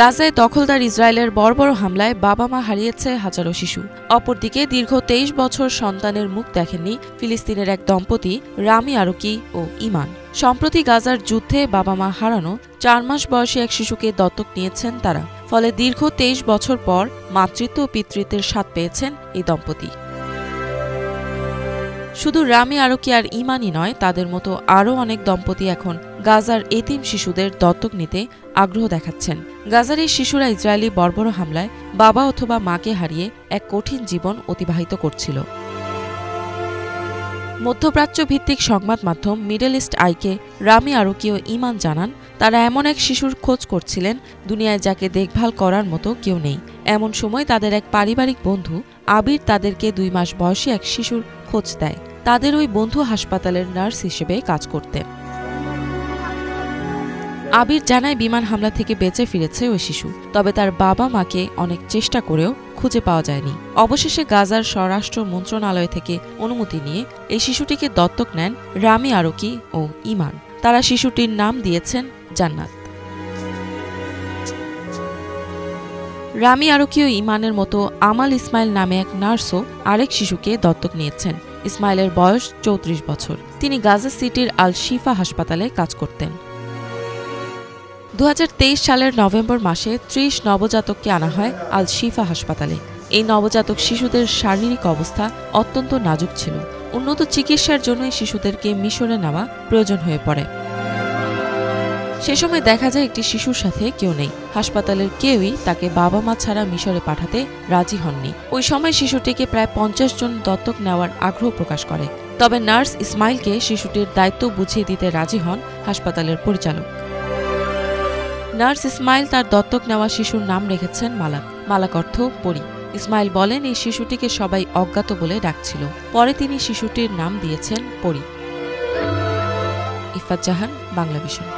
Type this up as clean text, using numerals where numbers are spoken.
গাজায় দখলদার ইসরায়েলের বর্বর হামলায় বাবা মা হারিয়েছে হাজারো শিশু। অপরদিকে দীর্ঘ ২৩ বছর সন্তানের মুখ দেখেননি ফিলিস্তিনের এক দম্পতি রামি আরকি ও ইমান। সম্প্রতি গাজার যুদ্ধে বাবা মা হারানো ৪ মাস বয়সী এক শিশুকে দত্তক নিয়েছেন তারা। ফলে দীর্ঘ ২৩ বছর পর মাতৃত্ব ও পিতৃত্বের স্বাদ পেয়েছেন এই দম্পতি। শুধু রামি আরকি আর ইমানই নয়, তাদের মতো আরও অনেক দম্পতি এখন গাজার এতিম শিশুদের দত্তক নিতে আগ্রহ দেখাচ্ছেন। গাজার এই শিশুরা ইসরায়েলি বর্বর হামলায় বাবা অথবা মাকে হারিয়ে এক কঠিন জীবন অতিবাহিত করছিল। মধ্যপ্রাচ্য ভিত্তিক সংবাদ মাধ্যম মিডল ইস্ট আইকে রামি আরকি ও ইমান জানান, তারা এমন এক শিশুর খোঁজ করছিলেন দুনিয়ায় যাকে দেখভাল করার মতো কেউ নেই। এমন সময় তাদের এক পারিবারিক বন্ধু আবির তাদেরকে ২ মাস বয়সী এক শিশুর খোঁজ দেয়। তাদের ওই বন্ধু হাসপাতালের নার্স হিসেবে কাজ করতেন। আবির জানায় বিমান হামলা থেকে বেঁচে ফিরেছে ওই শিশু, তবে তার বাবা মাকে অনেক চেষ্টা করেও খুঁজে পাওয়া যায়নি। অবশেষে গাজার স্বরাষ্ট্র মন্ত্রণালয় থেকে অনুমতি নিয়ে এই শিশুটিকে দত্তক নেন রামি আরকি ও ইমান। তারা শিশুটির নাম দিয়েছেন জান্নাত। রামি আরকি ও ইমানের মতো আমাল ইসমাইল নামে এক নার্সও আরেক শিশুকে দত্তক নিয়েছেন। ইসমাইলের বয়স ৩৪ বছর। তিনি গাজা সিটির আল শিফা হাসপাতালে কাজ করতেন। ২০২৩ সালের নভেম্বর মাসে ৩০ নবজাতককে আনা হয় আল শিফা হাসপাতালে। এই নবজাতক শিশুদের শারীরিক অবস্থা অত্যন্ত নাজুক ছিল। উন্নত চিকিৎসার জন্য এই শিশুদেরকে মিশরে নেওয়া প্রয়োজন হয়ে পড়ে। সে সময় দেখা যায় একটি শিশুর সাথে কেউ নেই। হাসপাতালের কেউই তাকে বাবা মা ছাড়া মিশরে পাঠাতে রাজি হননি। ওই সময় শিশুটিকে প্রায় ৫০ জন দত্তক নেওয়ার আগ্রহ প্রকাশ করে। তবে নার্স ইসমাইলকে শিশুটির দায়িত্ব বুঝিয়ে দিতে রাজি হন হাসপাতালের পরিচালক। নার্স ইসমাইল তার দত্তক নেওয়া শিশুর নাম রেখেছেন মালাক। মালাক অর্থ পরী। ইসমাইল বলেন, এই শিশুটিকে সবাই অজ্ঞাত বলে ডাকছিল। পরে তিনি শিশুটির নাম দিয়েছেন পরী। ইফাত জাহান, বাংলা ভিশন।